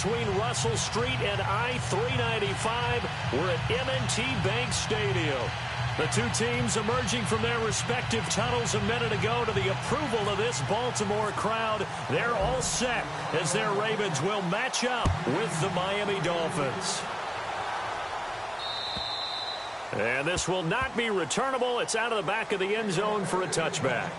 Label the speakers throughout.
Speaker 1: between Russell Street and I-395. We're at M&T Bank Stadium. The two teams emerging from their respective tunnels a minute ago to the approval of this Baltimore crowd. They're all set as their Ravens will match up with the Miami Dolphins. And this will not be returnable. It's out of the back of the end zone for a touchback.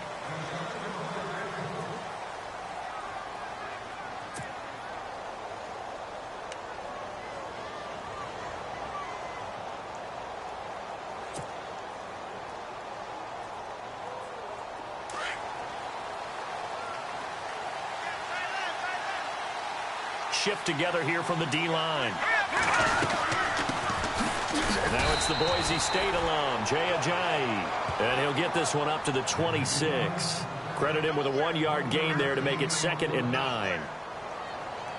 Speaker 1: Shift together here from the D-line. Now it's the Boise State alum, Jay Ajayi. And he'll get this one up to the 26. Credit him with a 1-yard gain there to make it 2nd and 9.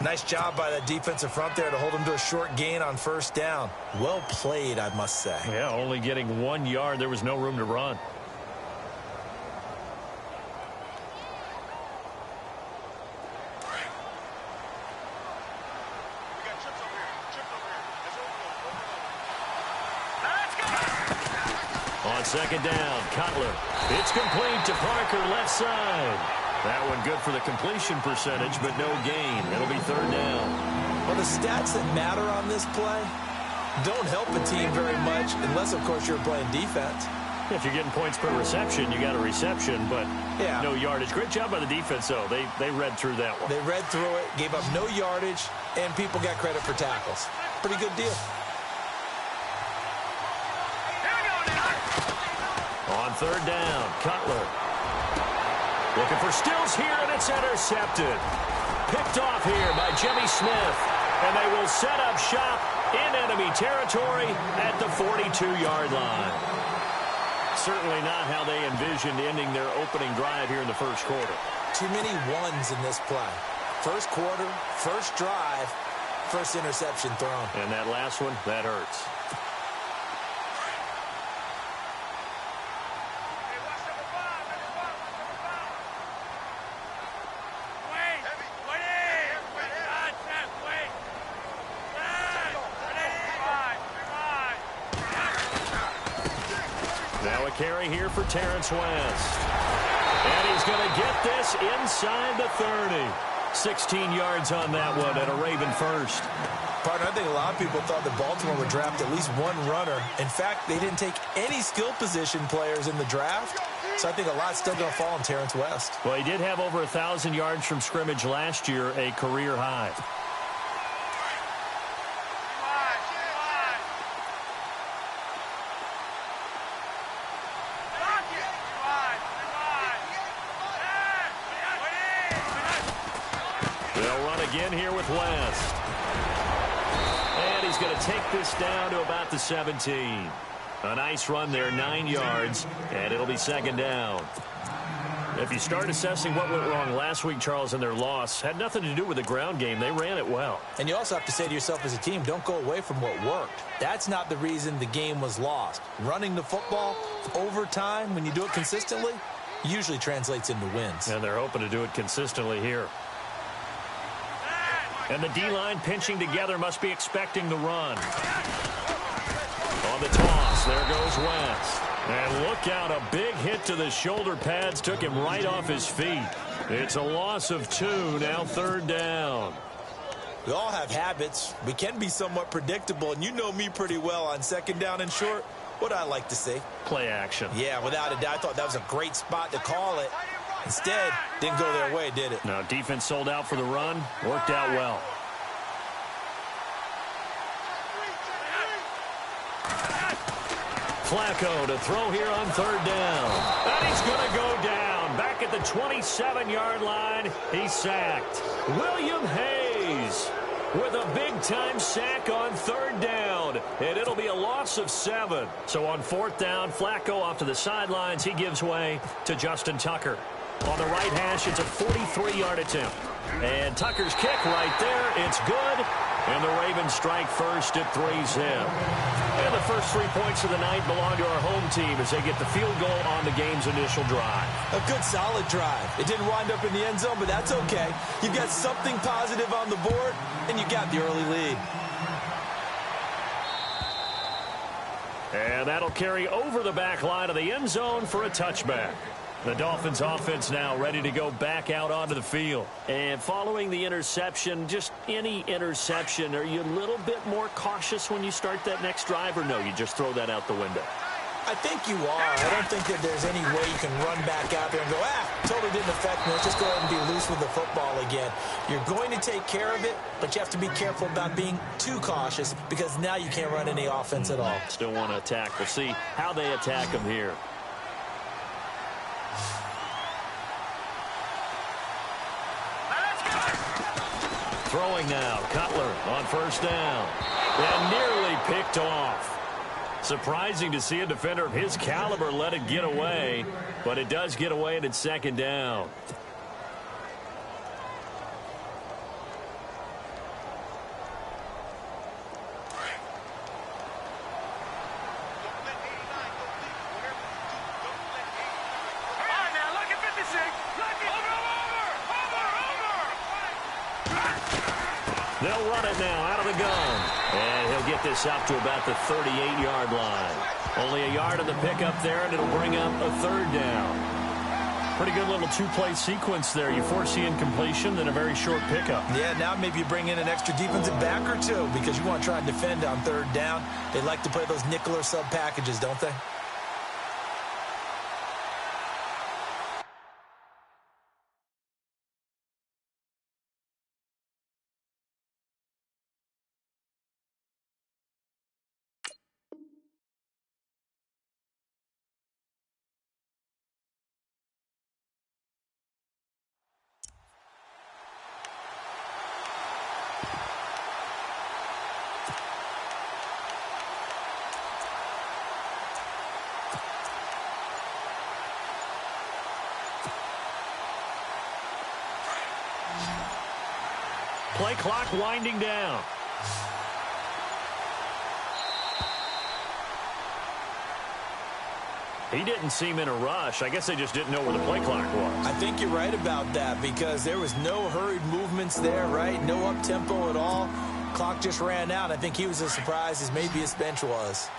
Speaker 2: Nice job by that defensive front there to hold him to a short gain on first down. Well played, I must say.
Speaker 1: Yeah, only getting 1 yard. There was no room to run. On 2nd down, Cutler. It's complete to Parker, left side. That one good for the completion percentage, but no gain. It'll be 3rd down.
Speaker 2: Well, the stats that matter on this play don't help a team very much unless, of course, you're playing defense.
Speaker 1: If you're getting points per reception, you got a reception, but no yardage. Great job by the defense, though. They read through that one.
Speaker 2: They read through it, gave up no yardage, and people got credit for tackles. Pretty good deal.
Speaker 1: On 3rd down, Cutler. Looking for Stills here, and it's intercepted. Picked off here by Jimmy Smith. And they will set up shop in enemy territory at the 42-yard line. Certainly not how they envisioned ending their opening drive here in the first quarter.
Speaker 2: Too many ones in this play. First quarter, first drive, first interception thrown.
Speaker 1: And that last one, that hurts. Now a carry here for Terrence West. And he's going to get this inside the 30. 16 yards on that one and a Raven first.
Speaker 2: Partner, I think a lot of people thought that Baltimore would draft at least one runner. In fact, they didn't take any skill position players in the draft. So I think a lot's still going to fall on Terrence West.
Speaker 1: Well, he did have over 1,000 yards from scrimmage last year, a career high. They'll run again here with West. And he's going to take this down to about the 17. A nice run there, 9 yards, and it'll be 2nd down. If you start assessing what went wrong last week, Charles, in their loss, had nothing to do with the ground game. They ran it well.
Speaker 2: And you also have to say to yourself as a team, don't go away from what worked. That's not the reason the game was lost. Running the football over time, when you do it consistently, usually translates into wins.
Speaker 1: And they're hoping to do it consistently here. And the D-line pinching together must be expecting the run. On the toss, there goes West. And look out, a big hit to the shoulder pads took him right off his feet. It's a loss of 2, now 3rd down.
Speaker 2: We all have habits. We can be somewhat predictable, and you know me pretty well on 2nd down and short. What I like to see?
Speaker 1: Play action.
Speaker 2: Yeah, without a doubt. I thought that was a great spot to call it. Instead, didn't go their way, did it?
Speaker 1: No, defense sold out for the run. Worked out well. Flacco to throw here on 3rd down. And he's going to go down. Back at the 27-yard line, he's sacked. William Hayes with a big-time sack on 3rd down. And it'll be a loss of 7. So on 4th down, Flacco off to the sidelines. He gives way to Justin Tucker. On the right hash, it's a 43-yard attempt. And Tucker's kick right there, it's good. And the Ravens strike first at 3-zip. And the first 3 points of the night belong to our home team as they get the field goal on the game's initial drive.
Speaker 2: A good, solid drive. It didn't wind up in the end zone, but that's okay. You've got something positive on the board, and you got the early lead.
Speaker 1: And that'll carry over the back line of the end zone for a touchback. The Dolphins offense now ready to go back out onto the field. And following the interception, just any interception, are you a little bit more cautious when you start that next drive, or no, you just throw that out the window?
Speaker 2: I think you are. I don't think that there's any way you can run back out there and go, totally didn't affect me. Let's just go ahead and be loose with the football again. You're going to take care of it, but you have to be careful about being too cautious because now you can't run any offense at all.
Speaker 1: Still want to attack. We'll see how they attack them here. Throwing now, Cutler on first down. And nearly picked off. Surprising to see a defender of his caliber let it get away, but it does get away and it's second down. They'll run it now out of the gun. And he'll get this up to about the 38-yard line. Only a yard of the pickup there, and it'll bring up a third down. Pretty good little two-play sequence there. You force the incompletion, then a very short pickup.
Speaker 2: Yeah, now maybe you bring in an extra defensive back or two because you want to try and defend on third down. They like to play those nickel or sub packages, don't they?
Speaker 1: Play clock winding down. He didn't seem in a rush. I guess they just didn't know where the play clock was.
Speaker 2: I think you're right about that because there was no hurried movements there, right? No up-tempo at all. Clock just ran out. I think he was as surprised as maybe his bench was.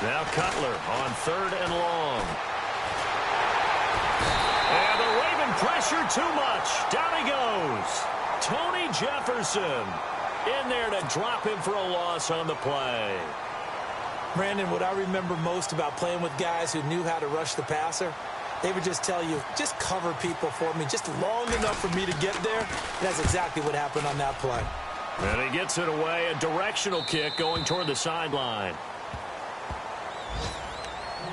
Speaker 1: Now Cutler on third and long. And the Raven pressure too much. Down he goes. Tony Jefferson in there to drop him for a loss on the play.
Speaker 2: Brandon, what I remember most about playing with guys who knew how to rush the passer, they would just tell you, just cover people for me, just long enough for me to get there. And that's exactly what happened on that play.
Speaker 1: And he gets it away, a directional kick going toward the sideline.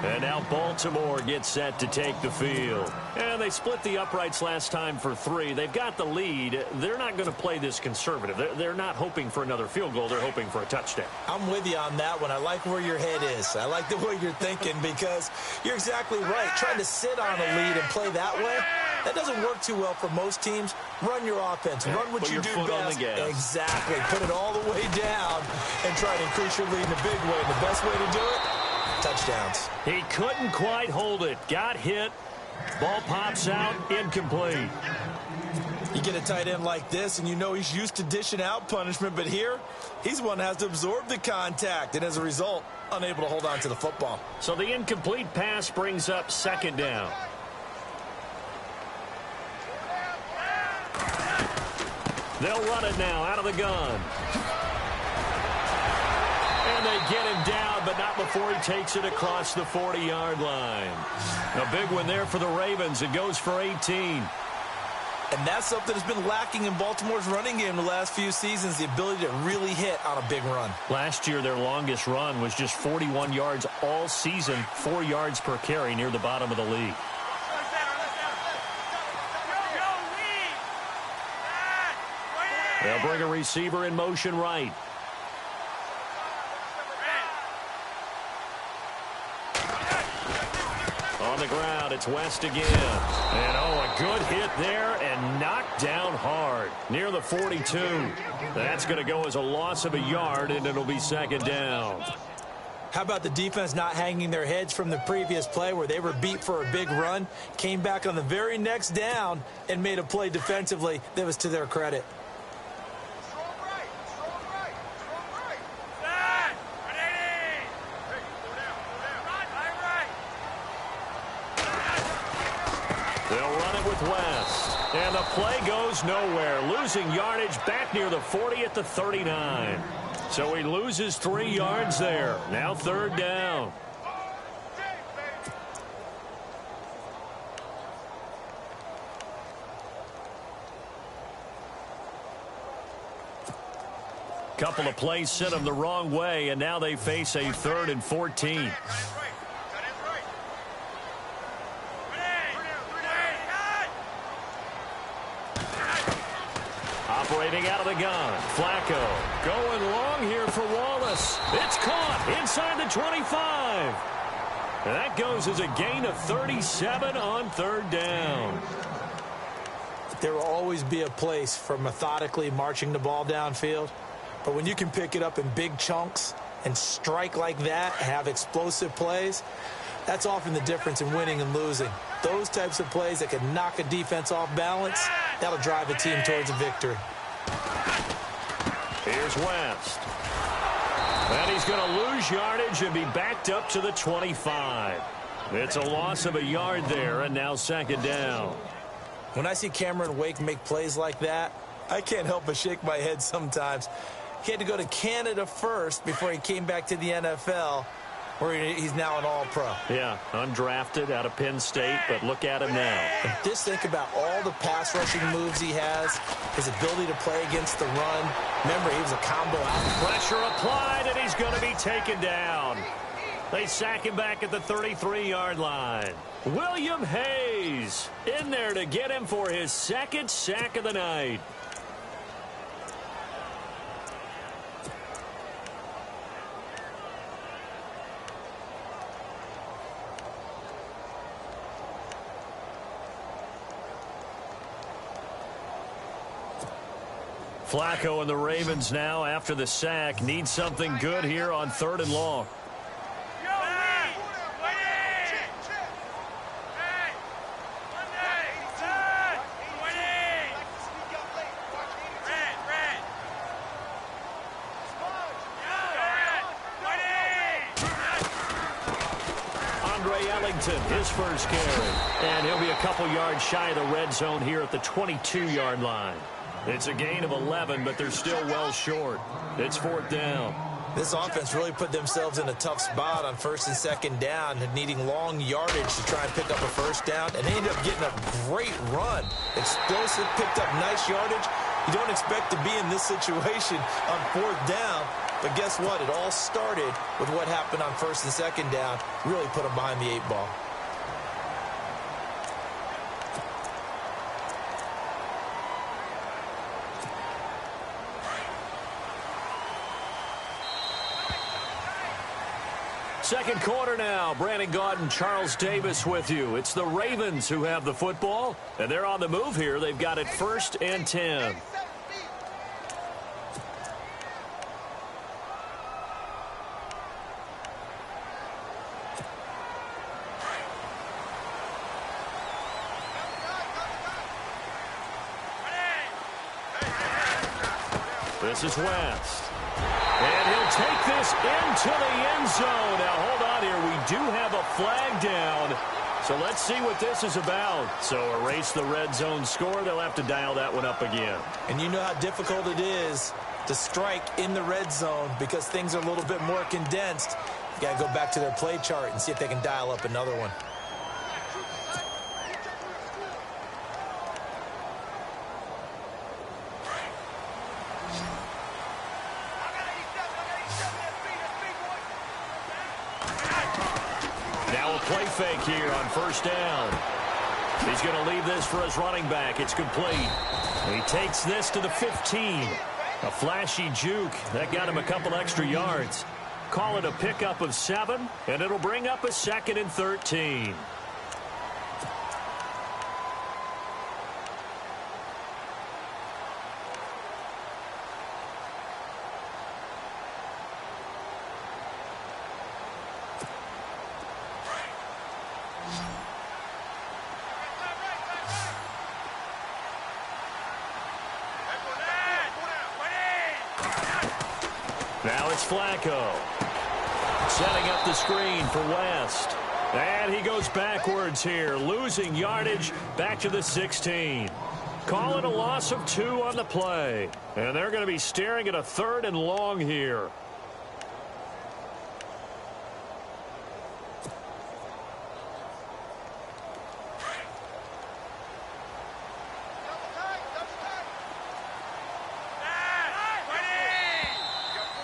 Speaker 1: And now Baltimore gets set to take the field. And they split the uprights last time for 3. They've got the lead. They're not going to play this conservative. They're not hoping for another field goal. They're hoping for a touchdown.
Speaker 2: I'm with you on that one. I like where your head is. I like the way you're thinking because you're exactly right. Trying to sit on a lead and play that way, that doesn't work too well for most teams. Run your offense. Run what you do best. Exactly. Put it all the way down and try to increase your lead in a big way. And the best way to do it, touchdowns.
Speaker 1: He couldn't quite hold it. Got hit. Ball pops out. Incomplete.
Speaker 2: You get a tight end like this, and you know he's used to dishing out punishment, but here, he's the one that has to absorb the contact, and as a result, unable to hold on to the football.
Speaker 1: So the incomplete pass brings up second down. They'll run it now out of the gun. And they get him down, but not before he takes it across the 40-yard line. A big one there for the Ravens. It goes for 18.
Speaker 2: And that's something that's been lacking in Baltimore's running game the last few seasons, the ability to really hit on a big run.
Speaker 1: Last year, their longest run was just 41 yards all season, 4 yards per carry near the bottom of the league. They'll bring a receiver in motion right. On the ground, It's West again. And, oh, a good hit there and knocked down hard near the 42. That's going to go as a loss of a yard, and it'll be second down.
Speaker 2: How about the defense not hanging their heads from the previous play where they were beat for a big run, came back on the very next down and made a play defensively that was to their credit.
Speaker 1: They'll run it with West. And the play goes nowhere. Losing yardage back near the 40 at the 39. So he loses 3 yards there. Now third down. Couple of plays sent them the wrong way, and now they face a 3rd and 14. Operating out of the gun. Flacco going long here for Wallace. It's caught inside the 25. And that goes as a gain of 37 on third down.
Speaker 2: There will always be a place for methodically marching the ball downfield. But when you can pick it up in big chunks and strike like that, have explosive plays, that's often the difference in winning and losing. Those types of plays that can knock a defense off balance, that'll drive a team towards a victory.
Speaker 1: Here's West. And he's going to lose yardage and be backed up to the 25. It's a loss of a yard there, and now second down.
Speaker 2: When I see Cameron Wake make plays like that, I can't help but shake my head sometimes. He had to go to Canada first before he came back to the NFL, where he's now an all-pro.
Speaker 1: Yeah, undrafted out of Penn State, but look at him now.
Speaker 2: And just think about all the pass-rushing moves he has, his ability to play against the run. Remember, he was a combo athlete.
Speaker 1: Pressure applied, and he's going to be taken down. They sack him back at the 33-yard line. William Hayes in there to get him for his 2nd sack of the night. Flacco and the Ravens now, after the sack, need something good here on 3rd and long. His first carry. And he'll be a couple yards shy of the red zone here at the 22-yard line. It's a gain of 11, but they're still well short. It's 4th down.
Speaker 2: This offense really put themselves in a tough spot on 1st and 2nd down, needing long yardage to try and pick up a 1st down, and they ended up getting a great run. Explosive, picked up nice yardage. You don't expect to be in this situation on 4th down, but guess what? It all started with what happened on 1st and 2nd down. Really put them behind the 8 ball.
Speaker 1: Second quarter now. Brandon Gaudin, Charles Davis with you. It's the Ravens who have the football, and they're on the move here. They've got it 1st and 10. This is West. And he'll take this into the end zone. Now, hold on here. We do have a flag down. So let's see what this is about. So erase the red zone score. They'll have to dial that one up again.
Speaker 2: And you know how difficult it is to strike in the red zone because things are a little bit more condensed. You got to go back to their play chart and see if they can dial up another one.
Speaker 1: Play fake here on 1st down. He's going to leave this for his running back. It's complete. He takes this to the 15. A flashy juke. That got him a couple extra yards. Call it a pickup of 7, and it'll bring up a 2nd and 13. Now it's Flacco. Setting up the screen for West. And he goes backwards here, losing yardage back to the 16. Calling a loss of 2 on the play. And they're going to be staring at a 3rd and long here.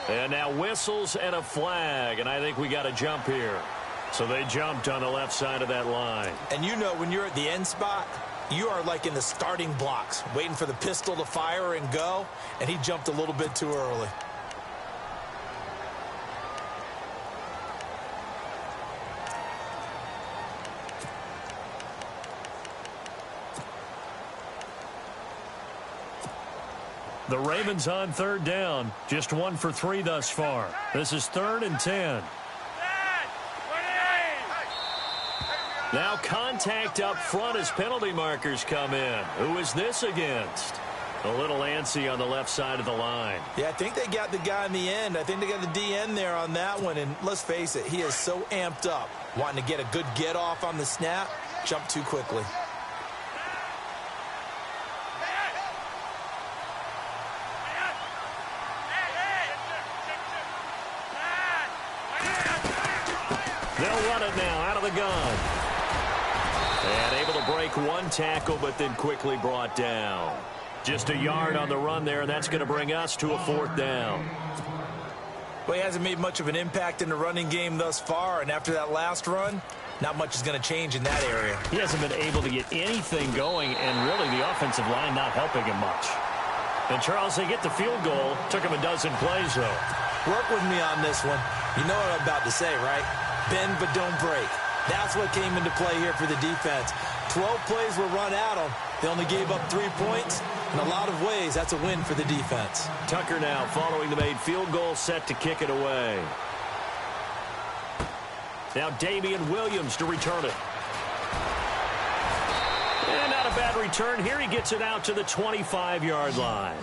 Speaker 1: And now whistles and a flag, and I think we got a jump here. So they jumped on the left side of that line.
Speaker 2: And you know when you're at the end spot, you are like in the starting blocks, waiting for the pistol to fire and go, and he jumped a little bit too early.
Speaker 1: The Ravens on 3rd down. Just 1 for 3 thus far. This is 3rd and 10. Now contact up front as penalty markers come in. Who is this against? A little antsy on the left side of the line.
Speaker 2: Yeah, I think they got the guy in the end. I think they got the DN there on that one. And let's face it, he is so amped up, wanting to get a good get off on the snap, jump too quickly.
Speaker 1: They'll run it now out of the gun. And able to break 1 tackle, but then quickly brought down. Just a yard on the run there, and that's going to bring us to a 4th down.
Speaker 2: Well, he hasn't made much of an impact in the running game thus far, and after that last run, not much is going to change in that area.
Speaker 1: He hasn't been able to get anything going, and really the offensive line not helping him much. And, Charles, they get the field goal. Took him a dozen plays, though.
Speaker 2: Work with me on this one. You know what I'm about to say, right? Bend but don't break. That's what came into play here for the defense. 12 plays were run at them. They only gave up 3 points. In a lot of ways, that's a win for the defense.
Speaker 1: Tucker now following the made field goal, set to kick it away. Now Damian Williams to return it. And not a bad return here. He gets it out to the 25-yard line.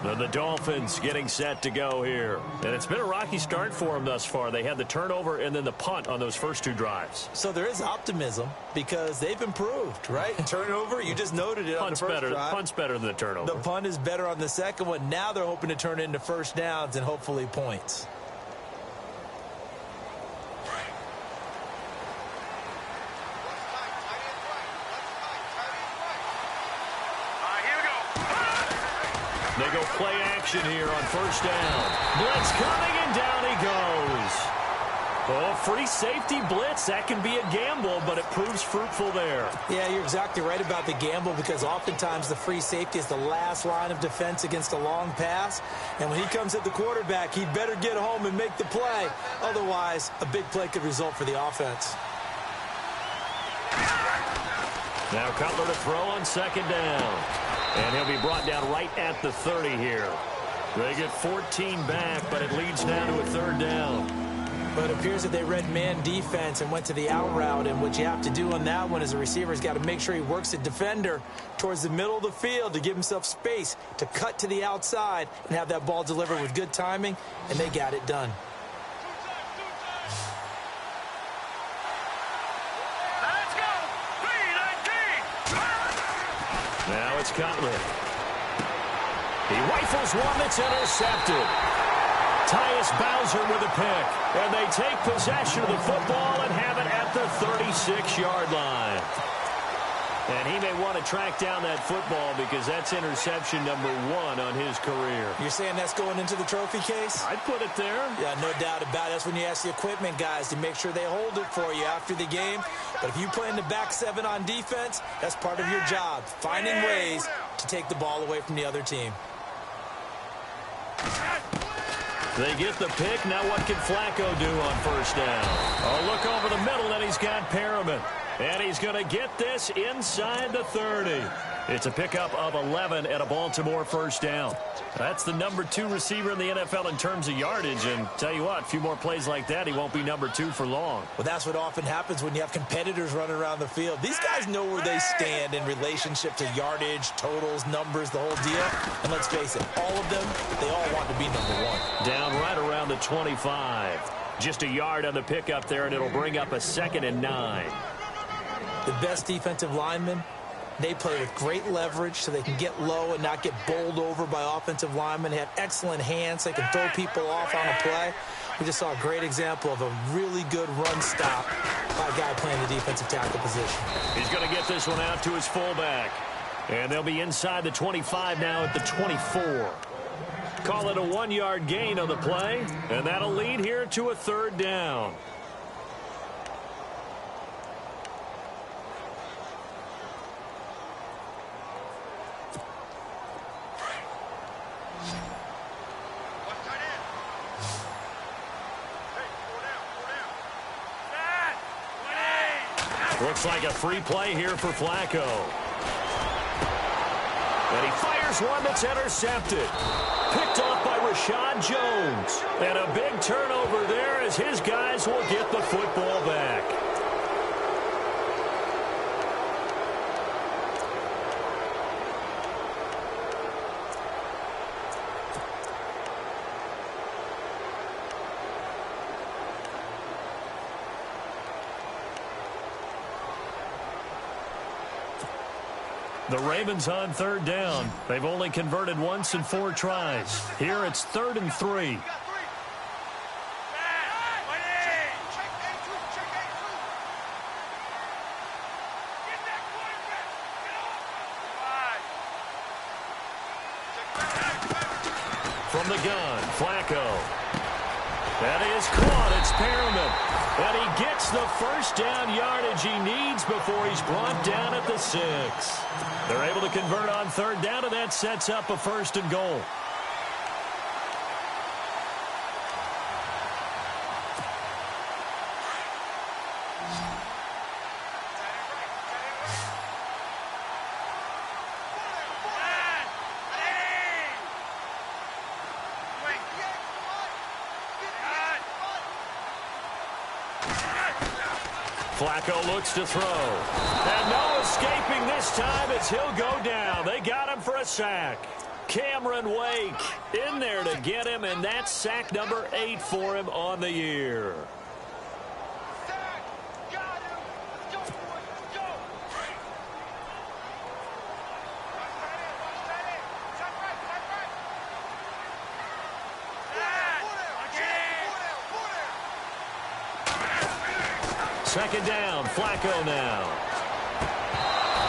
Speaker 1: And the Dolphins getting set to go here. And it's been a rocky start for them thus far. They had the turnover and then the punt on those first 2 drives.
Speaker 2: So there is optimism because they've improved, right? Turnover, you just noted it on the first drive.
Speaker 1: Punt's better than the turnover.
Speaker 2: The punt is better on the second one. Now they're hoping to turn it into first downs and hopefully points.
Speaker 1: They go play action here on first down. Blitz coming, and down he goes. Oh, free safety blitz. That can be a gamble, but it proves fruitful there.
Speaker 2: Yeah, you're exactly right about the gamble because oftentimes the free safety is the last line of defense against a long pass. And when he comes at the quarterback, he'd better get home and make the play. Otherwise, a big play could result for the offense.
Speaker 1: Now Cutler to throw on second down. And he'll be brought down right at the 30 here. They get 14 back, but it leads now to a 3rd down.
Speaker 2: But it appears that they read man defense and went to the out route. And what you have to do on that one is the receiver's got to make sure he works the defender towards the middle of the field to give himself space to cut to the outside and have that ball delivered with good timing. And they got it done.
Speaker 1: Now it's Cutler. He rifles one that's intercepted. Tyus Bowser with a pick. And they take possession of the football and have it at the 36-yard line. And he may want to track down that football because that's interception number 1 on his career.
Speaker 2: You're saying that's going into the trophy case?
Speaker 1: I'd put it there.
Speaker 2: Yeah, no doubt about it. That's when you ask the equipment guys to make sure they hold it for you after the game. But if you play in the back 7 on defense, that's part of your job, finding ways to take the ball away from the other team.
Speaker 1: They get the pick. Now what can Flacco do on first down? Oh, look over the middle, and he's got Perriman. And he's going to get this inside the 30. It's a pickup of 11 and a Baltimore first down. That's the number 2 receiver in the NFL in terms of yardage. And tell you what, a few more plays like that, he won't be number 2 for long.
Speaker 2: Well, that's what often happens when you have competitors running around the field. These guys know where they stand in relationship to yardage, totals, numbers, the whole deal. And let's face it, all of them, they all want to be number 1.
Speaker 1: Down right around the 25. Just a yard on the pickup there, and it'll bring up a 2nd and 9.
Speaker 2: The best defensive linemen, they play with great leverage so they can get low and not get bowled over by offensive linemen. They have excellent hands. They can throw people off on a play. We just saw a great example of a really good run stop by a guy playing the defensive tackle position.
Speaker 1: He's going to get this one out to his fullback. And they'll be inside the 25 now at the 24. Call it a 1-yard gain on the play. And that'll lead here to a 3rd down. Looks like a free play here for Flacco. And he fires one that's intercepted. Picked off by Rashad Jones. And a big turnover there as his guys will get the football back. The Ravens on 3rd down. They've only converted once in 4 tries. Here it's 3rd and 3. From the gun, Flacco. That is caught. It's Perriman. And he gets the first down yardage he needs before he's brought down at the 6. They're able to convert on 3rd down, and that sets up a 1st and goal. Flacco looks to throw. And no escaping this time as he'll go down. They got him for a sack. Cameron Wake in there to get him, and that's sack number 8 for him on the year. Second down, Flacco now.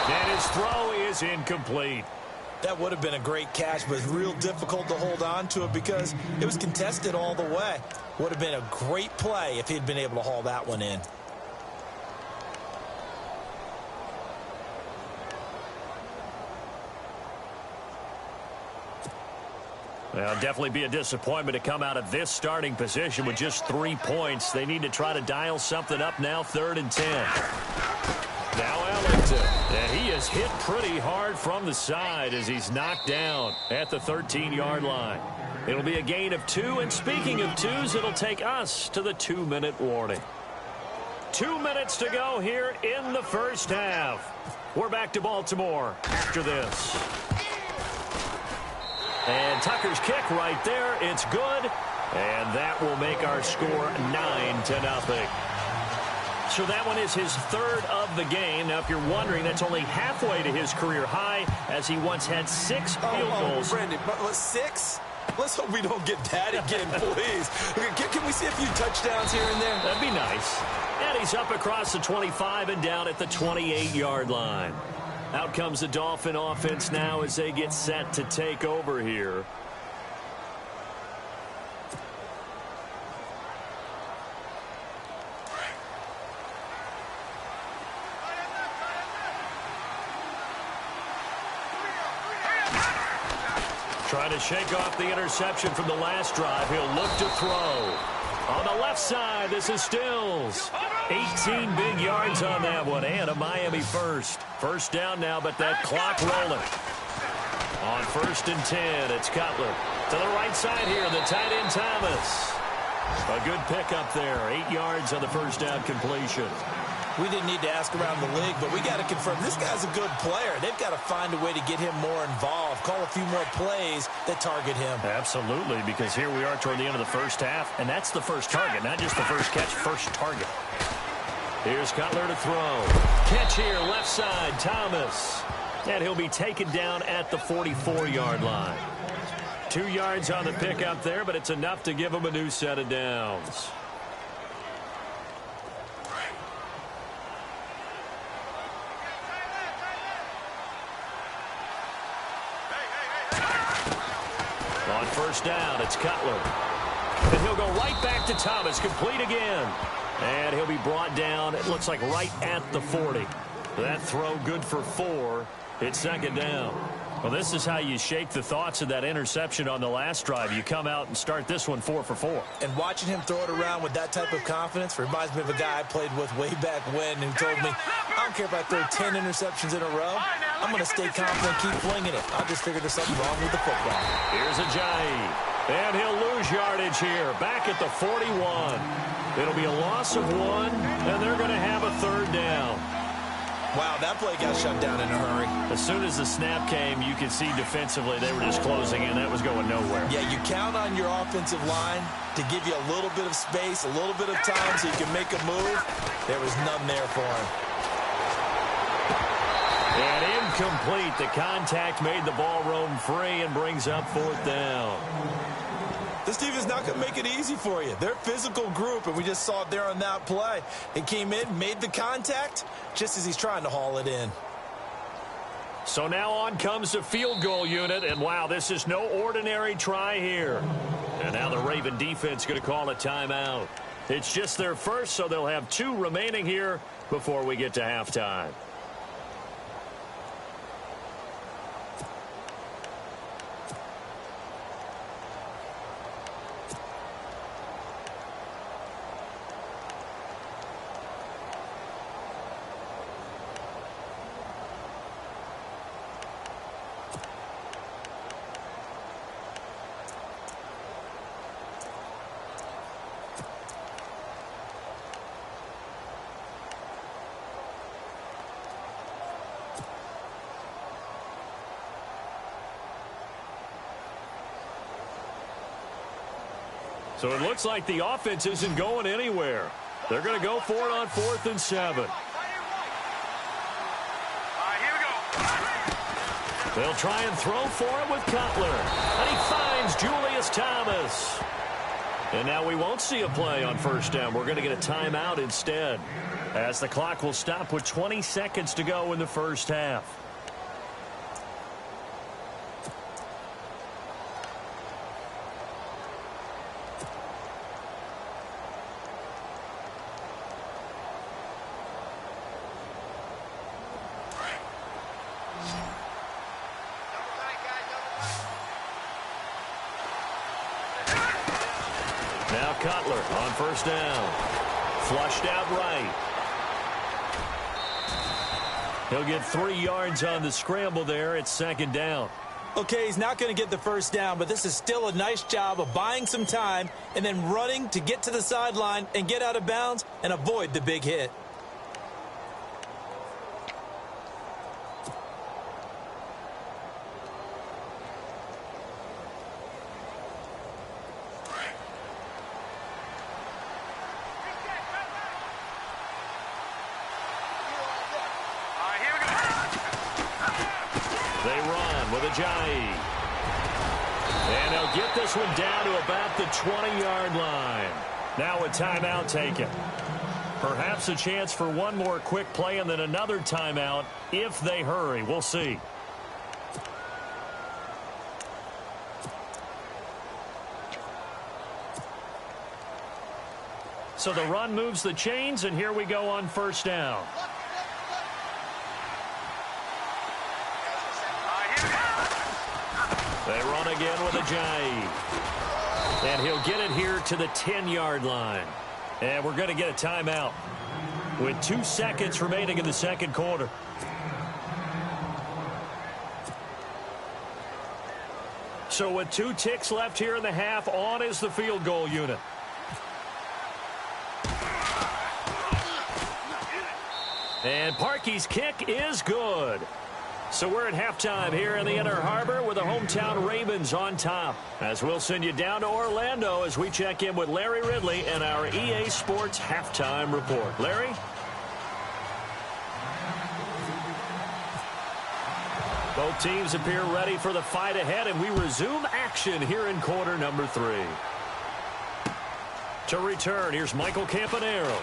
Speaker 1: And his throw is incomplete.
Speaker 2: That would have been a great catch, but it's real difficult to hold on to it because it was contested all the way. Would have been a great play if he'd been able to haul that one in.
Speaker 1: Well, definitely be a disappointment to come out of this starting position with just 3 points. They need to try to dial something up now, 3rd and 10. Now Ellington, and he is hit pretty hard from the side as he's knocked down at the 13-yard line. It'll be a gain of 2, and speaking of 2s, it'll take us to the 2-minute warning. 2 minutes to go here in the first half. We're back to Baltimore after this. And Tucker's kick right there. It's good. And that will make our score 9-0. So that one is his 3rd of the game. Now, if you're wondering, that's only halfway to his career high as he once had 6 field goals.
Speaker 2: Brandon, 6? Let's hope we don't get that again, please. Can we see a few touchdowns here and there?
Speaker 1: That'd be nice. And he's up across the 25 and down at the 28-yard line. Out comes the Dolphin offense now as they get set to take over here. Trying to shake off the interception from the last drive. He'll look to throw. On the left side, this is Stills. 18 big yards on that one, and a Miami first. First down now, but that clock rolling. On 1st and 10, it's Cutler. To the right side here, the tight end Thomas. A good pickup there, 8 yards on the first down completion.
Speaker 2: We didn't need to ask around the league, but we got to confirm this guy's a good player. They've got to find a way to get him more involved, call a few more plays that target him.
Speaker 1: Absolutely, because here we are toward the end of the first half, and that's the first target, not just the first catch, first target. Here's Cutler to throw. Catch here, left side, Thomas. And he'll be taken down at the 44-yard line. 2 yards on the pickup there, but it's enough to give him a new set of downs. On first down, it's Cutler. And he'll go right back to Thomas, complete again. And he'll be brought down, it looks like right at the 40. That throw good for 4. It's second down. Well, this is how you shake the thoughts of that interception on the last drive. You come out and start this one 4 for 4.
Speaker 2: And watching him throw it around with that type of confidence reminds me of a guy I played with way back when who told me, I don't care if I throw 10 interceptions in a row. I'm going to stay confident, keep flinging it. I just figured there's something wrong with the football.
Speaker 1: Here's Ajayi. And he'll lose yardage here. Back at the 41. It'll be a loss of 1, and they're going to have a third down.
Speaker 2: Wow, that play got shut down in a hurry.
Speaker 1: As soon as the snap came, you could see defensively they were just closing in. That was going nowhere.
Speaker 2: Yeah, you count on your offensive line to give you a little bit of space, a little bit of time so you can make a move. There was none there for him.
Speaker 1: And incomplete. The contact made the ball roam free and brings up 4th down.
Speaker 2: This team is not going to make it easy for you. They're a physical group, and we just saw it there on that play. It came in, made the contact, just as he's trying to haul it in.
Speaker 1: So now on comes the field goal unit, and wow, this is no ordinary try here. And now the Raven defense going to call a timeout. It's just their first, so they'll have 2 remaining here before we get to halftime. So it looks like the offense isn't going anywhere. They're going to go for it on 4th and 7. They'll try and throw for it with Cutler. And he finds Julius Thomas. And now we won't see a play on first down. We're going to get a timeout instead, as the clock will stop with 20 seconds to go in the first half. Now Cutler on first down. Flushed out right. He'll get 3 yards on the scramble there. It's second down.
Speaker 2: Okay, he's not going to get the first down, but this is still a nice job of buying some time and then running to get to the sideline and get out of bounds and avoid the big hit.
Speaker 1: They run with Ajayi. And they'll get this one down to about the 20-yard line. Now a timeout taken. Perhaps a chance for one more quick play and then another timeout if they hurry. We'll see. So the run moves the chains, and here we go on first down. They run again with Ajayi. And he'll get it here to the 10-yard line. And we're going to get a timeout with 2 seconds remaining in the second quarter. So with 2 ticks left here in the half, on is the field goal unit. And Parkey's kick is good. So we're at halftime here in the Inner Harbor with the hometown Ravens on top. As we'll send you down to Orlando as we check in with Larry Ridley and our EA Sports halftime report. Larry? Both teams appear ready for the fight ahead, and we resume action here in quarter number 3. To return, here's Michael Campanaro.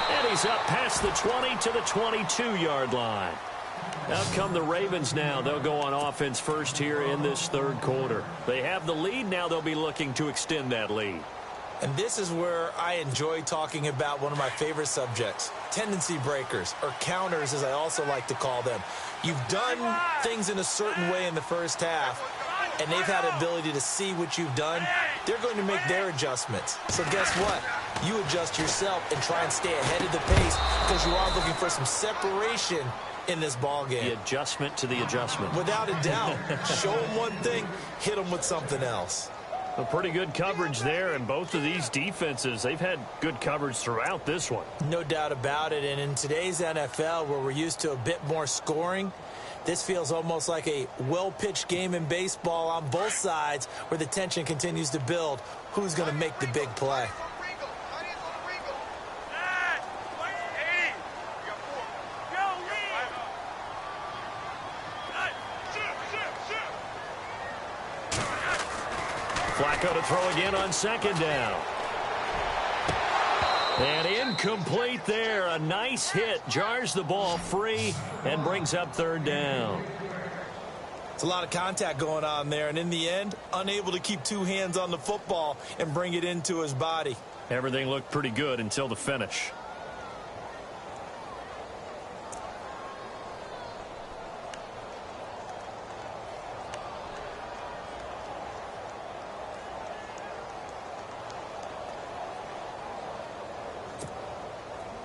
Speaker 1: And he's up past the 20 to the 22-yard line. Out come the Ravens now. They'll go on offense first here in this third quarter. They have the lead. Now they'll be looking to extend that lead.
Speaker 2: And this is where I enjoy talking about one of my favorite subjects, tendency breakers, or counters as I also like to call them. You've done things in a certain way in the first half, and they've had the ability to see what you've done. They're going to make their adjustments. So guess what? You adjust yourself and try and stay ahead of the pace because you are looking for some separation in this ball game.
Speaker 1: The adjustment to the adjustment.
Speaker 2: Without a doubt. Show them one thing, hit them with something else.
Speaker 1: A pretty good coverage there, and both of these defenses, they've had good coverage throughout this one.
Speaker 2: No doubt about it, and in today's NFL, where we're used to a bit more scoring, this feels almost like a well-pitched game in baseball on both sides where the tension continues to build. Who's going to make the big play?
Speaker 1: Flacco to throw again on second down. And incomplete there. A nice hit. Jars the ball free and brings up third down.
Speaker 2: It's a lot of contact going on there. And in the end, unable to keep 2 hands on the football and bring it into his body.
Speaker 1: Everything looked pretty good until the finish.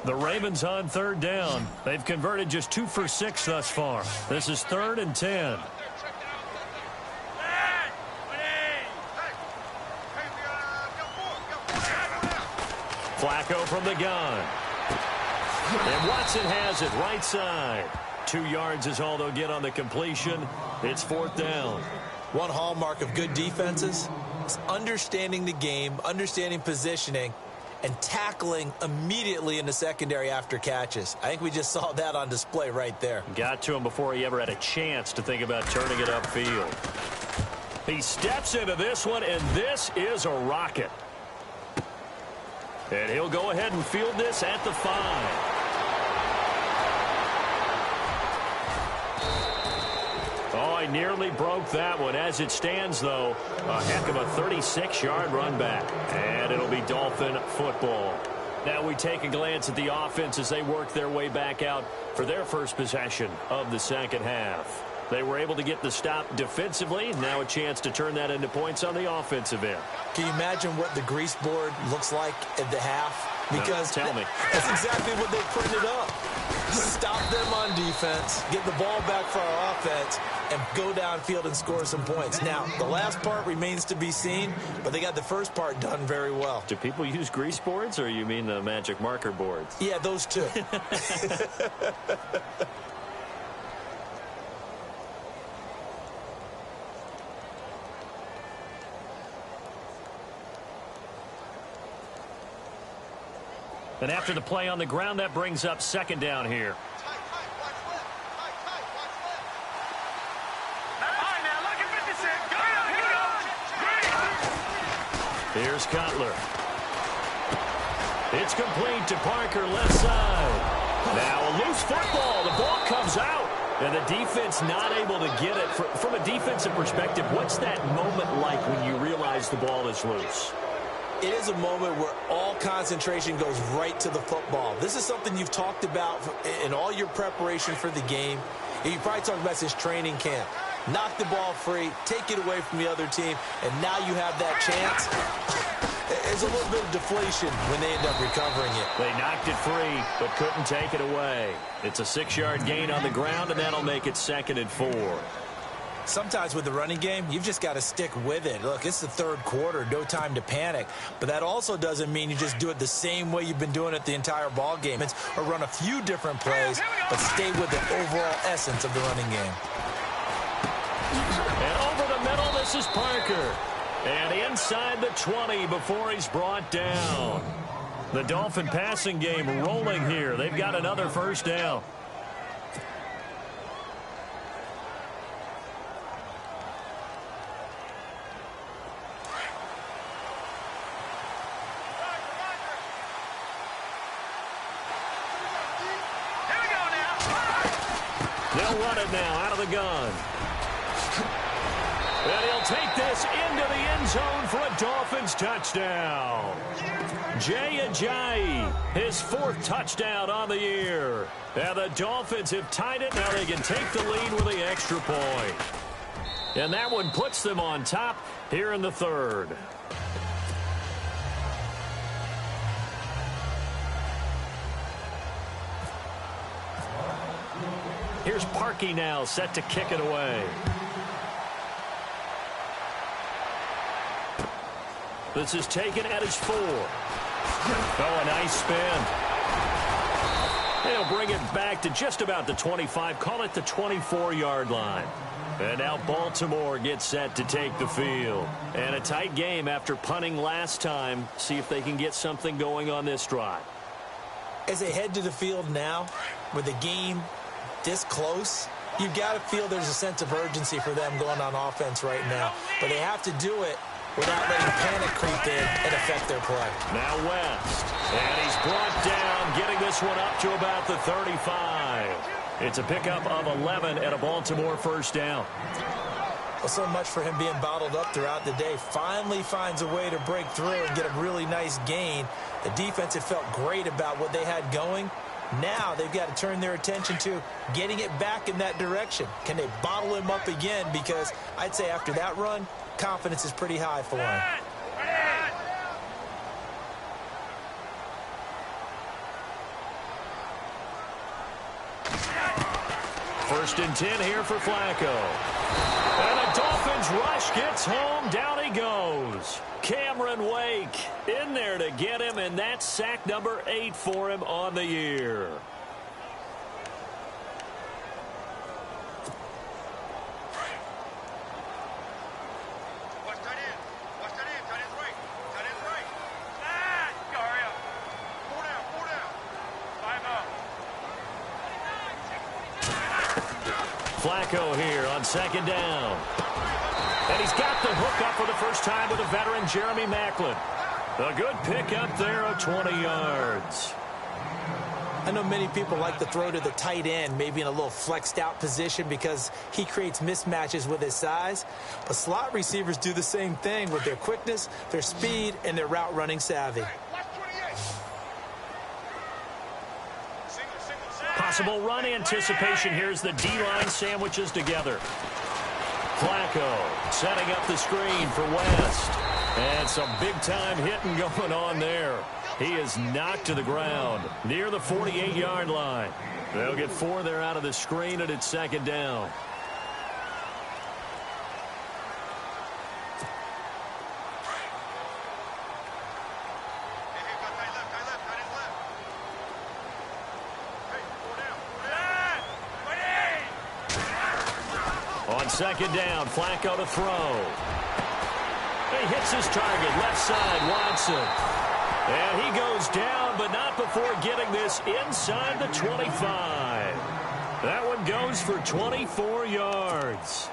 Speaker 1: The Ravens on third down. They've converted just 2 for 6 thus far. This is 3rd and 10. Flacco from the gun. And Watson has it right side. 2 yards is all they'll get on the completion. It's 4th down.
Speaker 2: One hallmark of good defenses is understanding the game, understanding positioning, and tackling immediately in the secondary after catches. I think we just saw that on display right there.
Speaker 1: Got to him before he ever had a chance to think about turning it upfield. He steps into this one, and this is a rocket. And he'll go ahead and field this at the 5. Oh, I nearly broke that one. As it stands, though, a heck of a 36-yard run back. And it'll be Dolphin football. Now we take a glance at the offense as they work their way back out for their first possession of the second half. They were able to get the stop defensively. Now a chance to turn that into points on the offensive end.
Speaker 2: Can you imagine what the grease board looks like at the half? Because
Speaker 1: no, tell me.
Speaker 2: That's exactly what they printed up. Stop them on defense, get the ball back for our offense, and go downfield and score some points. Now, the last part remains to be seen, but they got the first part done very well.
Speaker 1: Do people use grease boards, or you mean the magic marker boards?
Speaker 2: Yeah, those two.
Speaker 1: And after the play on the ground, that brings up second down here. Here's Cutler. It's complete to Parker, left side. Now a loose football. The ball comes out. And the defense not able to get it. From a defensive perspective, what's that moment like when you realize the ball is loose?
Speaker 2: It is a moment where all concentration goes right to the football. This is something you've talked about in all your preparation for the game. You probably talked about since training camp. knock the ball free, take it away from the other team, and now you have that chance. There's a little bit of deflation when they end up recovering it.
Speaker 1: They knocked it free, but couldn't take it away. It's a 6-yard gain on the ground, and that'll make it 2nd and 4.
Speaker 2: Sometimes with the running game, you've just got to stick with it. Look, it's the 3rd quarter, no time to panic. But that also doesn't mean you just do it the same way you've been doing it the entire ball game. It's or run a few different plays, but stay with the overall essence of the running game.
Speaker 1: And over the middle, this is Parker. And inside the 20 before he's brought down. The Dolphin passing game rolling here. They've got another 1st down. They'll run it now out of the gun. And he'll take this into the end zone for a Dolphins touchdown. Jay Ajayi, his 4th touchdown on the year. And the Dolphins have tied it. Now they can take the lead with the extra point. And that one puts them on top here in the 3rd. Here's Parkey now, set to kick it away. This is taken at his 4. Oh, a nice spin. They'll bring it back to just about the 25, call it the 24-yard line. And now Baltimore gets set to take the field. And a tight game after punting last time. See if they can get something going on this drive.
Speaker 2: As they head to the field now, with the game this close, you've got to feel there's a sense of urgency for them going on offense right now. But they have to do it without letting panic creep in and affect their play. Now
Speaker 1: West. And he's brought down, getting this one up to about the 35. It's a pickup of 11 and a Baltimore 1st down.
Speaker 2: Well, so much for him being bottled up throughout the day. Finally finds a way to break through and get a really nice gain. The defense had felt great about what they had going. Now they've got to turn their attention to getting it back in that direction. Can they bottle him up again? Because I'd say after that run, confidence is pretty high for him.
Speaker 1: 1st and 10 here for Flacco. And the Dolphins rush gets home. Down he goes. Cameron Wake in there to get him, and that's sack number 8 for him on the year. Flacco here on 2nd down. And he's got the hook up for the first time with a veteran, Jeremy Maclin. A good pickup there of 20 yards.
Speaker 2: I know many people like to throw to the tight end, maybe in a little flexed out position because he creates mismatches with his size. But slot receivers do the same thing with their quickness, their speed, and their route running savvy.
Speaker 1: Possible run anticipation. Here's the D-line sandwiches together. Flacco setting up the screen for West. And some big-time hitting going on there. He is knocked to the ground near the 48-yard line. They'll get 4 there out of the screen, and it's 2nd down. On 2nd down, Flacco to throw. He hits his target, left side, Watson. And he goes down, but not before getting this inside the 25. That one goes for 24 yards.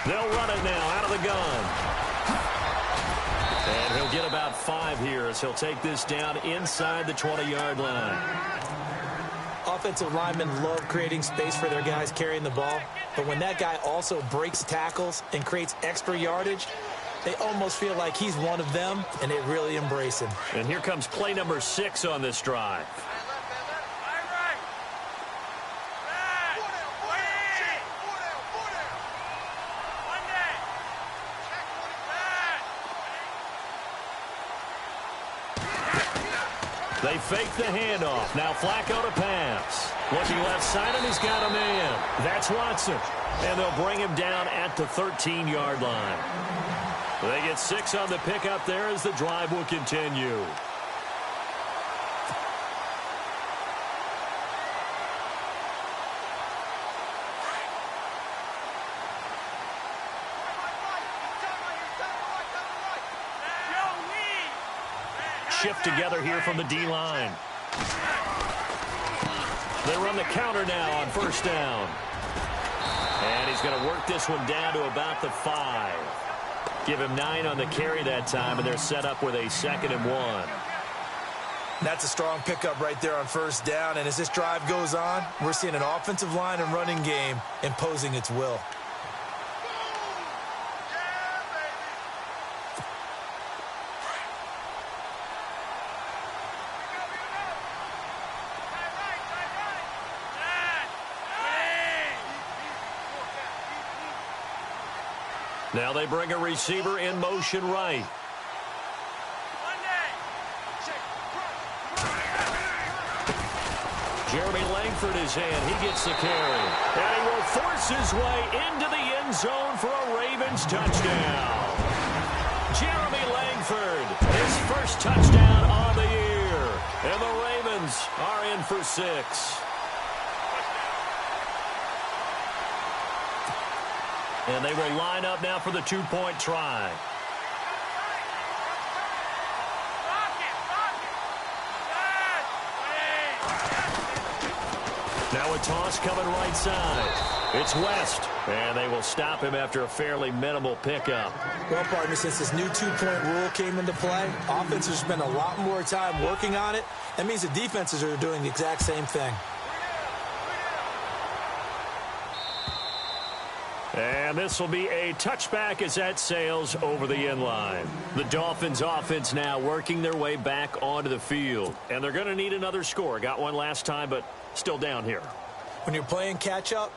Speaker 1: They'll run it now out of the gun. And he'll He'll get about 5 here as he'll take this down inside the 20-yard line.
Speaker 2: Offensive linemen love creating space for their guys carrying the ball, but when that guy also breaks tackles and creates extra yardage, they almost feel like he's one of them, and they really embrace him.
Speaker 1: And here comes play number 6 on this drive. They fake the handoff. Now Flacco to pass. Looking left side, and he's got a man. That's Watson. And they'll bring him down at the 13-yard line. They get 6 on the pickup there as the drive will continue. Shift together here from the D-line. They run the counter now on first down. And he's going to work this one down to about the 5. Give him 9 on the carry that time, and they're set up with a 2nd and 1.
Speaker 2: That's a strong pickup right there on first down, and as this drive goes on, we're seeing an offensive line and running game imposing its will.
Speaker 1: Now they bring a receiver in motion right. Jeremy Langford is in. He gets the carry. And he will force his way into the end zone for a Ravens touchdown. Jeremy Langford, his first touchdown on the year. And the Ravens are in for 6. And they will line up now for the 2-point try. Now a toss coming right side. It's West. And they will stop him after a fairly minimal pickup.
Speaker 2: Well, partner, since this new 2-point rule came into play, offenses spend a lot more time working on it. That means the defenses are doing the exact same thing.
Speaker 1: And this will be a touchback as that sails over the end line. The Dolphins offense now working their way back onto the field. And they're going to need another score. Got one last time, but still down here.
Speaker 2: When you're playing catch-up,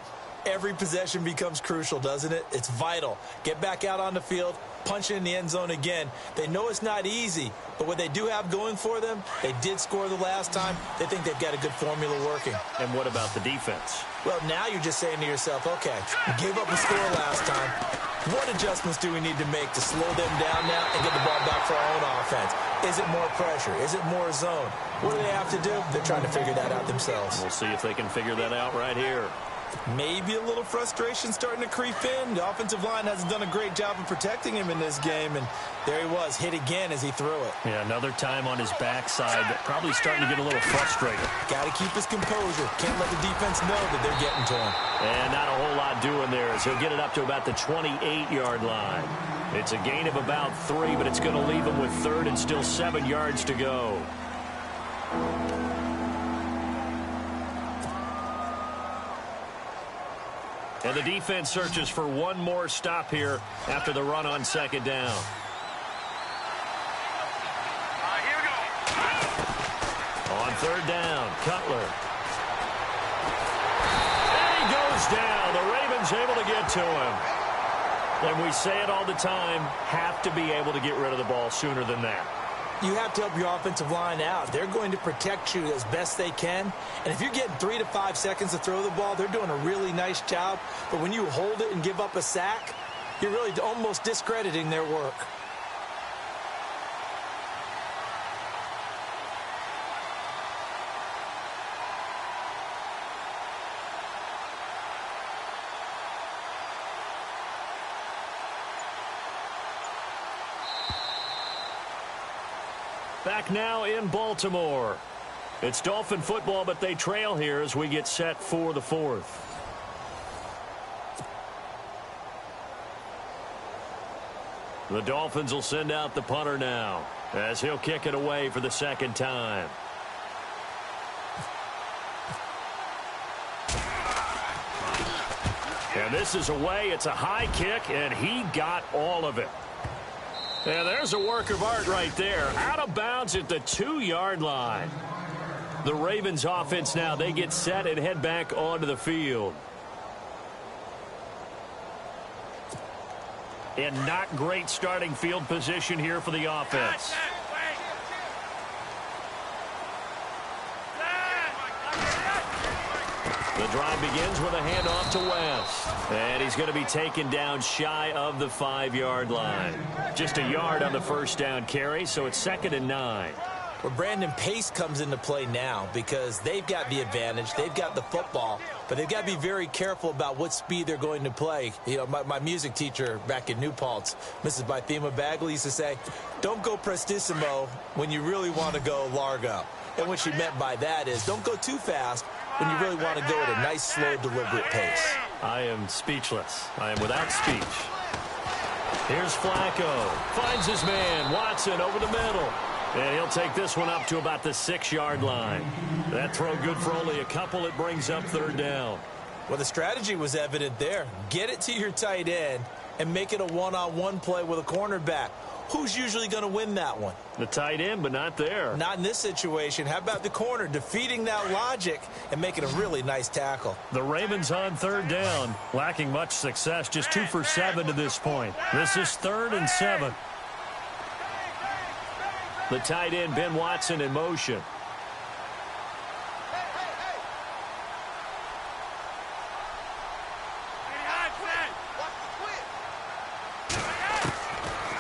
Speaker 2: every possession becomes crucial, doesn't it? It's vital. Get back out on the field, punch it in the end zone again. They know it's not easy, but what they do have going for them, they did score the last time. They think they've got a good formula working.
Speaker 1: And what about the defense?
Speaker 2: Well, now you're just saying to yourself, okay, we gave up a score last time. What adjustments do we need to make to slow them down now and get the ball back for our own offense? Is it more pressure? Is it more zone? What do they have to do? They're trying to figure that out themselves.
Speaker 1: We'll see if they can figure that out right here.
Speaker 2: Maybe a little frustration starting to creep in. The offensive line hasn't done a great job of protecting him in this game, and there he was, hit again as he threw it.
Speaker 1: Yeah, another time on his backside, probably starting to get a little frustrated.
Speaker 2: Got to keep his composure. Can't let the defense know that they're getting to him.
Speaker 1: And not a whole lot doing there as he'll get it up to about the 28-yard line. It's a gain of about 3, but it's going to leave him with 3rd and still 7 yards to go. And the defense searches for one more stop here after the run on 2nd down.
Speaker 3: Here we go.
Speaker 1: On 3rd down, Cutler. And he goes down. The Ravens able to get to him. And we say it all the time, have to be able to get rid of the ball sooner than that.
Speaker 2: You have to help your offensive line out. They're going to protect you as best they can. And if you're getting 3 to 5 seconds to throw the ball, they're doing a really nice job. But when you hold it and give up a sack, you're really almost discrediting their work.
Speaker 1: Back now in Baltimore. It's Dolphin football, but they trail here as we get set for the 4th. The Dolphins will send out the punter now as he'll kick it away for the second time. And this is away. It's a high kick, and he got all of it. And there's a work of art right there. Out of bounds at the 2-yard line. The Ravens offense now, they get set and head back onto the field. And not great starting field position here for the offense. The drive begins with a handoff to West. And he's going to be taken down shy of the 5-yard line. Just a yard on the first down carry, so it's 2nd and 9.
Speaker 2: Well, Brandon, pace comes into play now because they've got the advantage. They've got the football, but they've got to be very careful about what speed they're going to play. You know, my music teacher back in New Paltz, Mrs. Bythema Bagley, used to say, don't go prestissimo when you really want to go largo. And what she meant by that is don't go too fast when you really want to go at a nice, slow, deliberate pace.
Speaker 1: I am speechless. I am without speech. Here's Flacco. Finds his man. Watson over the middle. And he'll take this one up to about the 6-yard line. That throw good for only a couple. It brings up 3rd down.
Speaker 2: Well, the strategy was evident there. Get it to your tight end and make it a one-on-one play with a cornerback. Who's usually going to win that one?
Speaker 1: The tight end, but not there.
Speaker 2: Not in this situation. How about the corner defeating that logic and making a really nice tackle?
Speaker 1: The Ravens on 3rd down, lacking much success, just 2 for 7 to this point. This is 3rd and 7. The tight end, Ben Watson, in motion.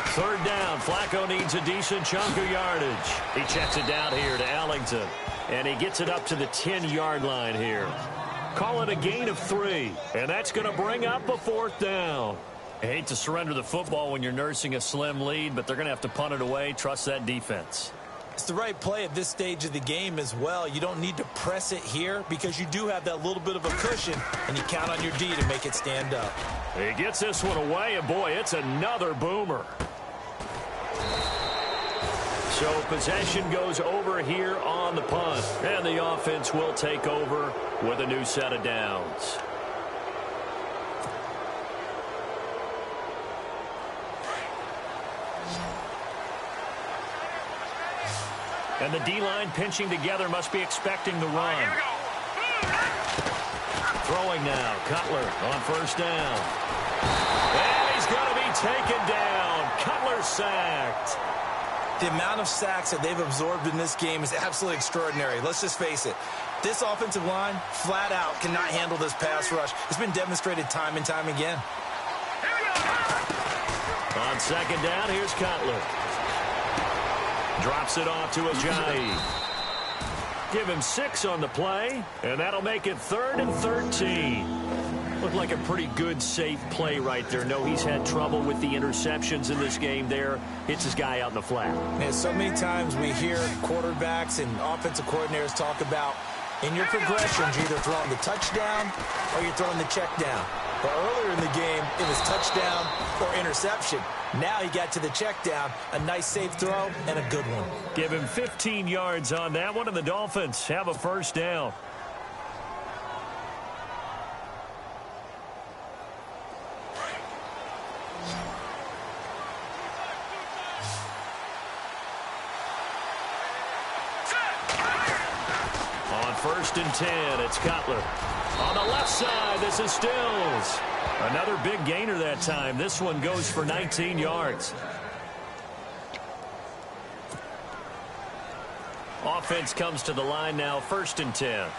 Speaker 1: Third down. Flacco needs a decent chunk of yardage. He checks it down here to Ellington. And he gets it up to the 10-yard line here. Call it a gain of 3. And that's going to bring up a 4th down. I hate to surrender the football when you're nursing a slim lead, but they're going to have to punt it away. Trust that defense.
Speaker 2: It's the right play at this stage of the game as well. You don't need to press it here because you do have that little bit of a cushion, and you count on your D to make it stand up.
Speaker 1: He gets this one away, and boy, it's another boomer. So possession goes over here on the punt, and the offense will take over with a new set of downs. And the D-line pinching together must be expecting the run. Throwing now, Cutler on 1st down. And he's going to be taken down. Cutler sacked.
Speaker 2: The amount of sacks that they've absorbed in this game is absolutely extraordinary. Let's just face it. This offensive line, flat out, cannot handle this pass rush. It's been demonstrated time and time again.
Speaker 1: On 2nd down, here's Cutler. Drops it off to Ajayi. Give him 6 on the play, and that'll make it 3rd and 13. Looked like a pretty good, safe play right there. No, he's had trouble with the interceptions in this game there. Hits his guy out in the flat.
Speaker 2: And so many times we hear quarterbacks and offensive coordinators talk about in your progressions, you're either throwing the touchdown or you're throwing the check down. But earlier in the game, it was touchdown or interception. Now he got to the check down, a nice safe throw, and a good one.
Speaker 1: Give him 15 yards on that one, and the Dolphins have a 1st down. On 1st and 10, it's Cutler. On the left side, this is Stills. Another big gainer that time. This one goes for 19 yards. Offense comes to the line now, 1st and 10.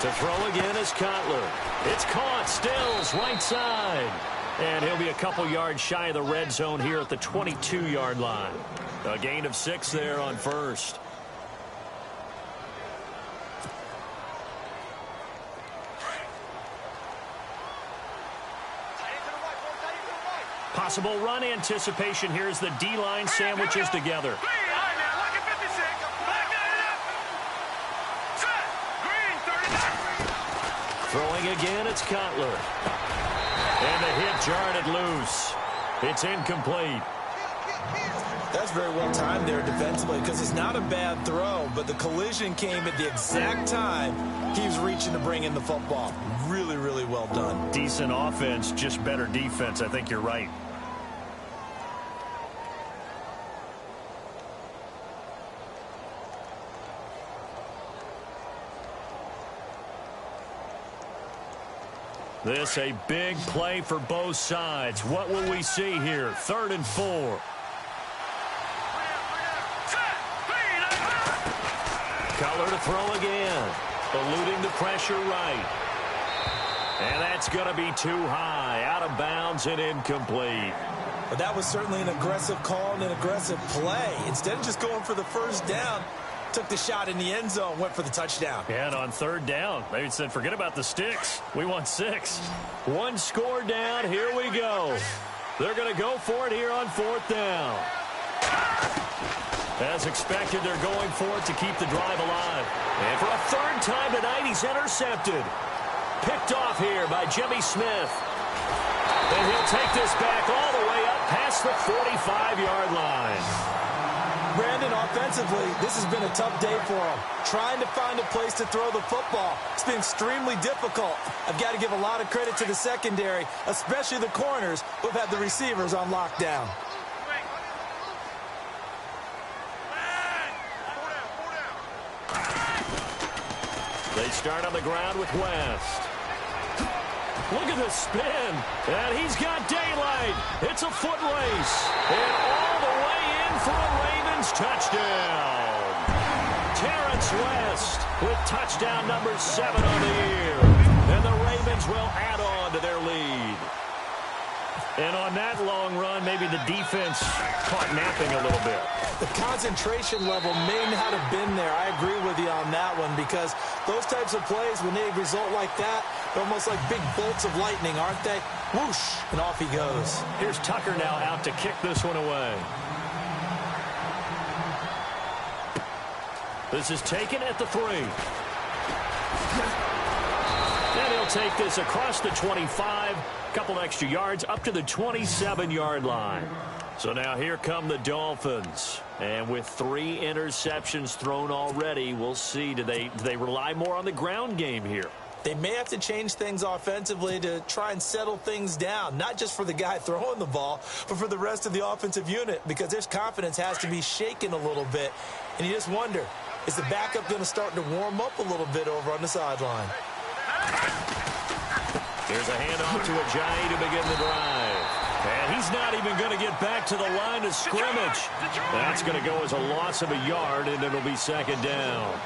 Speaker 1: To throw again is Cutler. It's caught. Stills, right side. And he'll be a couple yards shy of the red zone here at the 22-yard line. A gain of 6 there on 1st. Possible run anticipation here as the D-line sandwiches together. Throwing again, it's Cutler. And the hit jarred it loose. It's incomplete.
Speaker 2: That's very well timed there defensively because it's not a bad throw, but the collision came at the exact time he was reaching to bring in the football. Really, really well done.
Speaker 1: Decent offense, just better defense. I think you're right. This a big play for both sides. What will we see here? 3rd and 4. Cutler to throw again. Eluding the pressure right. And that's going to be too high. Out of bounds and incomplete.
Speaker 2: But that was certainly an aggressive call and an aggressive play. Instead of just going for the first down, took the shot in the end zone, went for the touchdown.
Speaker 1: Yeah, and on 3rd down, they said, forget about the sticks. We want 6. 1 score down. Here we go. They're going to go for it here on 4th down. As expected, they're going for it to keep the drive alive. And for a 3rd time tonight, he's intercepted. Picked off here by Jimmy Smith. And he'll take this back all the way up past the 45-yard line.
Speaker 2: Brandon, offensively, this has been a tough day for him. Trying to find a place to throw the football. It's been extremely difficult. I've got to give a lot of credit to the secondary, especially the corners who've had the receivers on lockdown.
Speaker 1: They start on the ground with West. Look at the spin. And he's got daylight. It's a foot race. And all the way in for a Ravens touchdown. Terrence West with touchdown number 7 on the year. And the Ravens will add on to their lead. And on that long run, maybe the defense caught napping a little bit.
Speaker 2: The concentration level may not have been there. I agree with you on that one because those types of plays, when they result like that, they're almost like big bolts of lightning, aren't they? Whoosh, and off he goes.
Speaker 1: Here's Tucker now out to kick this one away. This is taken at the 3. And he'll take this across the 25. Couple extra yards up to the 27-yard line. So now here come the Dolphins. And with 3 interceptions thrown already, we'll see. Do they rely more on the ground game here?
Speaker 2: They may have to change things offensively to try and settle things down, not just for the guy throwing the ball, but for the rest of the offensive unit, because their confidence has to be shaken a little bit. And you just wonder, is the backup going to start to warm up a little bit over on the sideline?
Speaker 1: Here's a handoff to Ajayi to begin the drive. And he's not even going to get back to the line of scrimmage. That's going to go as a loss of a yard, and it'll be 2nd down.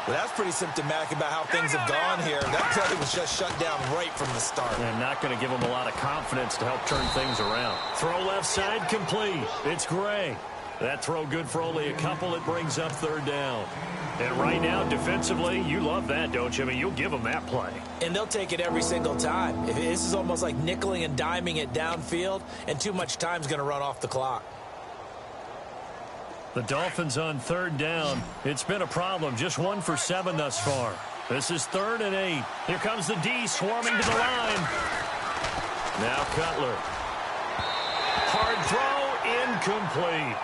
Speaker 2: Well, that's pretty symptomatic about how things have gone here. That play was just shut down right from the start.
Speaker 1: And not going to give him a lot of confidence to help turn things around. Throw left side complete. It's Gray. That throw good for only a couple. It brings up 3rd down. And right now, defensively, you love that, don't you? I mean, you'll give them that play.
Speaker 2: And they'll take it every single time. This is almost like nickeling and diming it downfield, and too much time's going to run off the clock.
Speaker 1: The Dolphins on 3rd down. It's been a problem. Just 1 for 7 thus far. This is 3rd and 8. Here comes the D swarming to the line. Now Cutler. Hard throw, incomplete.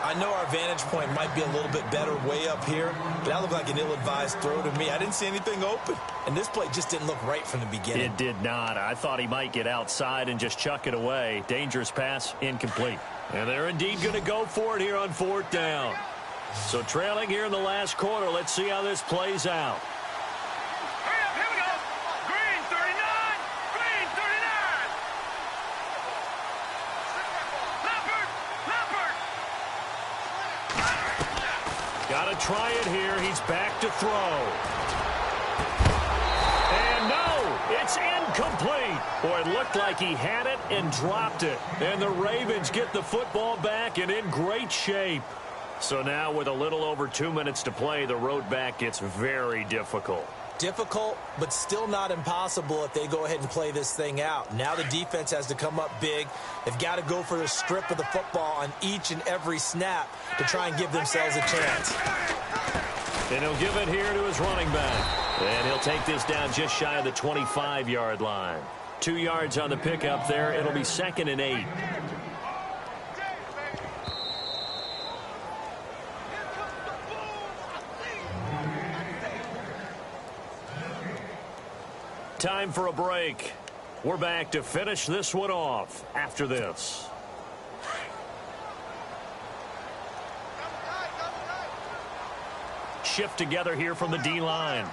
Speaker 2: I know our vantage point might be a little bit better way up here, but that looked like an ill-advised throw to me. I didn't see anything open, and this play just didn't look right from the beginning.
Speaker 1: It did not. I thought he might get outside and just chuck it away. Dangerous pass, incomplete. And they're indeed going to go for it here on 4th down. So trailing here in the last quarter. Let's see how this plays out.
Speaker 3: Hurry up, here we go. Green 39. Green 39. Leopard.
Speaker 1: Got to try it here. He's back to throw. And no, it's incomplete. Boy, it looked like he had it and dropped it. And the Ravens get the football back and in great shape. So now with a little over 2 minutes to play, the road back gets very difficult.
Speaker 2: Difficult, but still not impossible if they go ahead and play this thing out. Now the defense has to come up big. They've got to go for the strip of the football on each and every snap to try and give themselves a chance.
Speaker 1: And he'll give it here to his running back. And he'll take this down just shy of the 25-yard line. 2 yards on the pickup there. It'll be 2nd and 8. Time for a break. We're back to finish this one off after this. Shift together here from the D-line.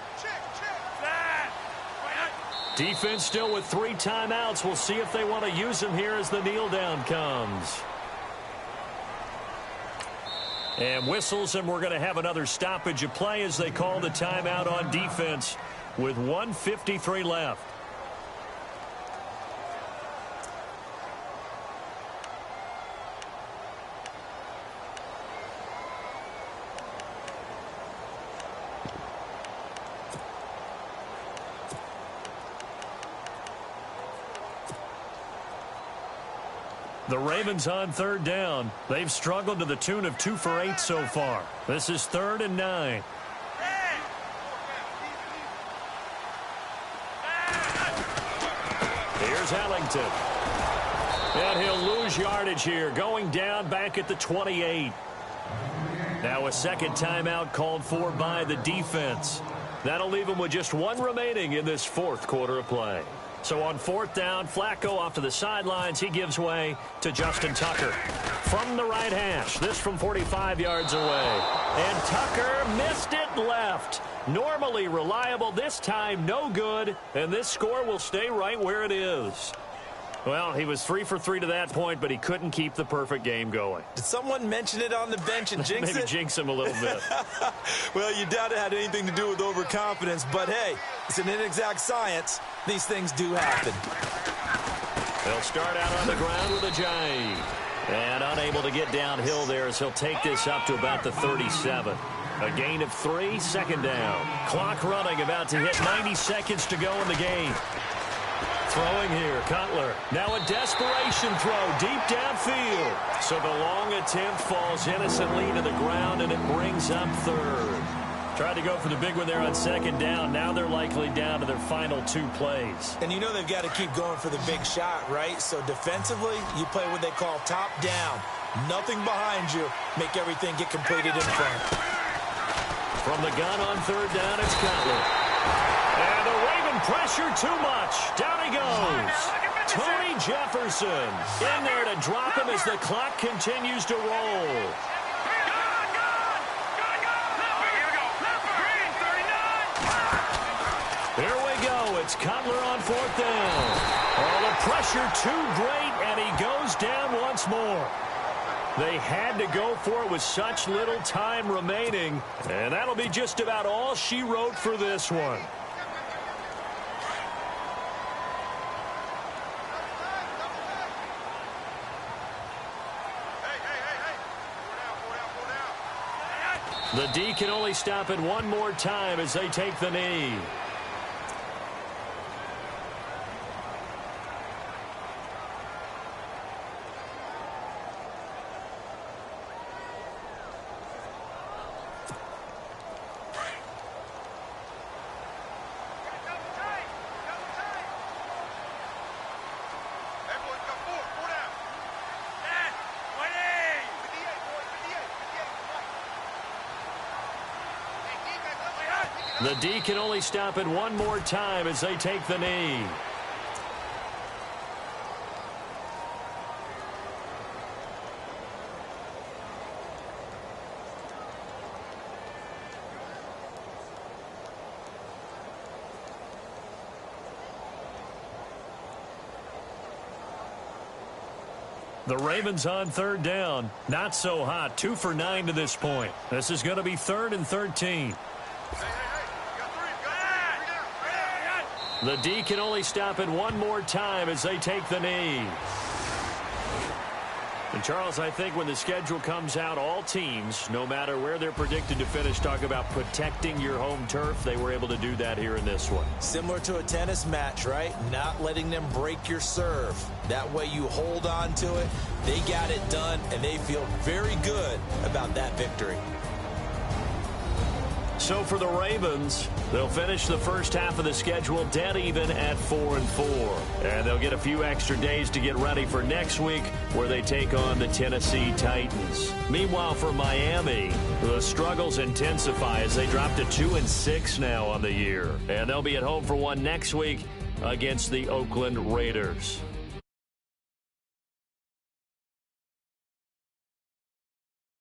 Speaker 1: Defense still with 3 timeouts. We'll see if they want to use them here as the kneel down comes. And whistles, and we're going to have another stoppage of play as they call the timeout on defense with 1:53 left. The Ravens on 3rd down. They've struggled to the tune of 2 for 8 so far. This is 3rd and 9. Here's Ellington. And he'll lose yardage here, going down back at the 28. Now a second timeout called for by the defense. That'll leave him with just 1 remaining in this 4th quarter of play. So on 4th down, Flacco off to the sidelines. He gives way to Justin Tucker. From the right hash, this from 45 yards away. And Tucker missed it left. Normally reliable, this time no good. And this score will stay right where it is. Well, he was 3 for 3 to that point, but he couldn't keep the perfect game going.
Speaker 2: Did someone mention it on the bench and jinx it?
Speaker 1: Maybe jinx him a little bit.
Speaker 2: Well, you doubt it had anything to do with overconfidence, but hey, it's an inexact science. These things do happen.
Speaker 1: They'll start out on the ground with a jive. And unable to get downhill there as he'll take this up to about the 37. A gain of 3, 2nd down. Clock running, about to hit 90 seconds to go in the game. Throwing here, Cutler. Now a desperation throw deep downfield. So the long attempt falls innocently to the ground, and it brings up 3rd. Tried to go for the big one there on 2nd down. Now they're likely down to their final 2 plays.
Speaker 2: And you know they've got to keep going for the big shot, right? So defensively, you play what they call top down. Nothing behind you. Make everything get completed in front.
Speaker 1: From the gun on 3rd down, it's Cutler. And the Raven pressure too much. Down he goes. Tony Jefferson in there to drop him as the clock continues to roll. Here we go. It's Cutler on 4th down. Oh, the pressure too great, and he goes down once more. They had to go for it with such little time remaining, and that'll be just about all she wrote for this one. The D can only stop it 1 more time as they take the knee. The D can only stop it 1 more time as they take the knee. The Ravens on 3rd down. Not so hot. 2 for 9 to this point. This is going to be 3rd and 13. The D can only stop it 1 more time as they take the knee. And Charles, I think when the schedule comes out, all teams, no matter where they're predicted to finish, talk about protecting your home turf. They were able to do that here in this one.
Speaker 2: Similar to a tennis match, right? Not letting them break your serve. That way you hold on to it. They got it done, and they feel very good about that victory.
Speaker 1: So for the Ravens, they'll finish the first half of the schedule dead even at 4-4. And they'll get a few extra days to get ready for next week where they take on the Tennessee Titans. Meanwhile, for Miami, the struggles intensify as they drop to 2-6 now on the year. And they'll be at home for one next week against the Oakland Raiders.